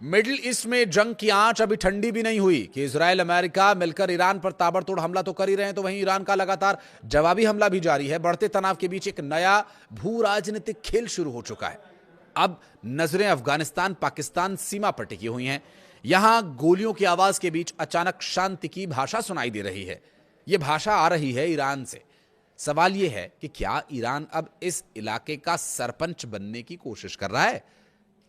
Middle east में जंग की आंच अभी ठंडी भी नहीं हुई कि इजराइल अमेरिका मिलकर ईरान पर ताबड़तोड़ हमला तो कर ही रहे हैं, तो वहीं ईरान का लगातार जवाबी हमला भी जारी है। बढ़ते तनाव के बीच एक नया भू राजनीतिक खेल शुरू हो चुका है। अब नजरें अफगानिस्तान पाकिस्तान सीमा पर टिकी हुई हैं। यहां गोलियों की आवाज के बीच अचानक शांति की भाषा सुनाई दे रही है। यह भाषा आ रही है ईरान से। सवाल यह है कि क्या ईरान अब इस इलाके का सरपंच बनने की कोशिश कर रहा है?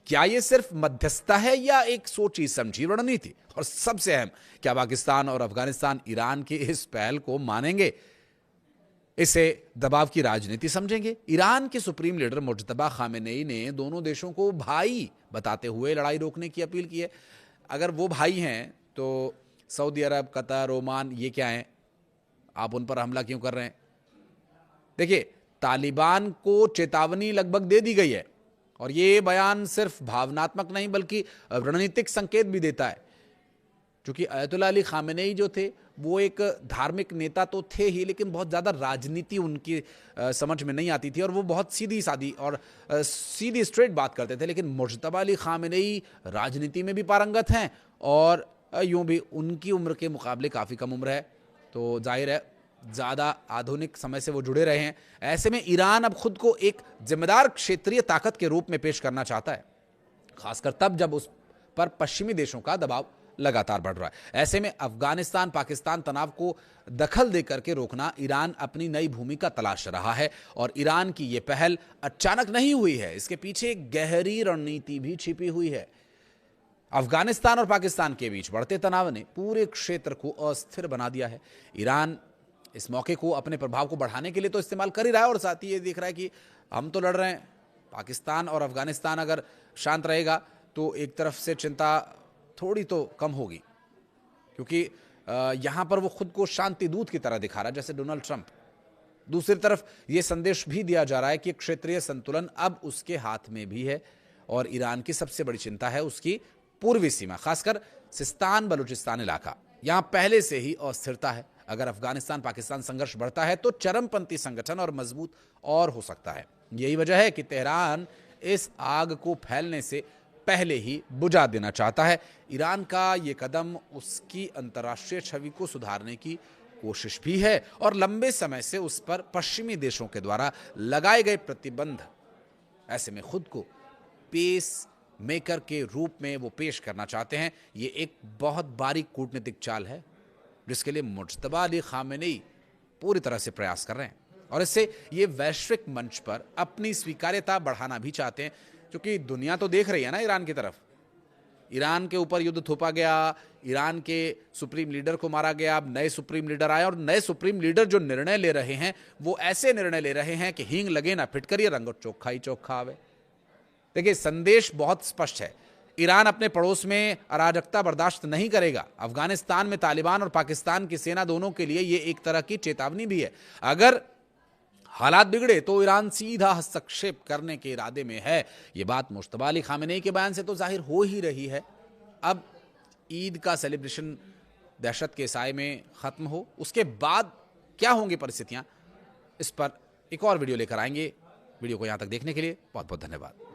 क्या यह सिर्फ मध्यस्थता है या एक सोची समझी रणनीति? और सबसे अहम, क्या पाकिस्तान और अफगानिस्तान ईरान की इस पहल को मानेंगे, इसे दबाव की राजनीति समझेंगे? ईरान के सुप्रीम लीडर मुज्तबा खामेनेई ने दोनों देशों को भाई बताते हुए लड़ाई रोकने की अपील की है। अगर वो भाई हैं तो सऊदी अरब, कतर, ओमान ये क्या हैं? आप उन पर हमला क्यों कर रहे हैं? देखिए, तालिबान को चेतावनी लगभग दे दी गई है और ये बयान सिर्फ भावनात्मक नहीं बल्कि रणनीतिक संकेत भी देता है। क्योंकि अयतुल्ला अली खामेनेई जो थे वो एक धार्मिक नेता तो थे ही, लेकिन बहुत ज़्यादा राजनीति उनकी समझ में नहीं आती थी और वो बहुत सीधी सादी और सीधी स्ट्रेट बात करते थे। लेकिन मुज्तबा अली खामेनेई राजनीति में भी पारंगत हैं और यूं भी उनकी उम्र के मुकाबले काफ़ी कम उम्र है, तो जाहिर है ज़्यादा आधुनिक समय से वो जुड़े रहे हैं। ऐसे में ईरान अब खुद को एक जिम्मेदार क्षेत्रीय ताकत के रूप में पेश करना चाहता है, खासकर तब जब उस पर पश्चिमी देशों का दबाव लगातार बढ़ रहा है। ऐसे में अफगानिस्तान पाकिस्तान तनाव को दखल देकर के रोकना ईरान अपनी नई भूमिका तलाश रहा है। और ईरान की यह पहल अचानक नहीं हुई है, इसके पीछे एक गहरी रणनीति भी छिपी हुई है। अफगानिस्तान और पाकिस्तान के बीच बढ़ते तनाव ने पूरे क्षेत्र को अस्थिर बना दिया है। ईरान इस मौके को अपने प्रभाव को बढ़ाने के लिए तो इस्तेमाल कर ही रहा है और साथ ही ये देख रहा है कि हम तो लड़ रहे हैं, पाकिस्तान और अफगानिस्तान अगर शांत रहेगा तो एक तरफ से चिंता थोड़ी तो कम होगी, क्योंकि यहाँ पर वो खुद को शांति दूत की तरह दिखा रहा है जैसे डोनाल्ड ट्रंप। दूसरी तरफ ये संदेश भी दिया जा रहा है कि क्षेत्रीय संतुलन अब उसके हाथ में भी है और ईरान की सबसे बड़ी चिंता है उसकी पूर्वी सीमा, खासकर सिस्तान बलूचिस्तान इलाका। यहाँ पहले से ही अस्थिरता है। अगर अफगानिस्तान पाकिस्तान संघर्ष बढ़ता है तो चरमपंथी संगठन और मजबूत और हो सकता है। यही वजह है कि तेहरान इस आग को फैलने से पहले ही बुझा देना चाहता है। ईरान का ये कदम उसकी अंतर्राष्ट्रीय छवि को सुधारने की कोशिश भी है और लंबे समय से उस पर पश्चिमी देशों के द्वारा लगाए गए प्रतिबंध, ऐसे में खुद को पेस मेकर के रूप में वो पेश करना चाहते हैं। ये एक बहुत बारीक कूटनीतिक चाल है जिसके लिए मुज्तबा अली खामेनेई पूरी तरह से प्रयास कर रहे हैं और इससे ये वैश्विक मंच पर अपनी स्वीकार्यता बढ़ाना भी चाहते हैं, क्योंकि दुनिया तो देख रही है ना ईरान की तरफ। ईरान के ऊपर युद्ध थोपा गया, ईरान के सुप्रीम लीडर को मारा गया, अब नए सुप्रीम लीडर आए और नए सुप्रीम लीडर जो निर्णय ले रहे हैं वो ऐसे निर्णय ले रहे हैं कि हींग लगे ना फिटकरिए, रंग चोखा ही चोखा आवे। देखिए, संदेश बहुत स्पष्ट है। ईरान अपने पड़ोस में अराजकता बर्दाश्त नहीं करेगा। अफगानिस्तान में तालिबान और पाकिस्तान की सेना दोनों के लिए यह एक तरह की चेतावनी भी है। अगर हालात बिगड़े तो ईरान सीधा हस्तक्षेप करने के इरादे में है। यह बात मुज्तबा अली खामेनेई के बयान से तो जाहिर हो ही रही है। अब ईद का सेलिब्रेशन दहशत के साए में खत्म हो, उसके बाद क्या होंगी परिस्थितियां, इस पर एक और वीडियो लेकर आएंगे। वीडियो को यहां तक देखने के लिए बहुत बहुत धन्यवाद।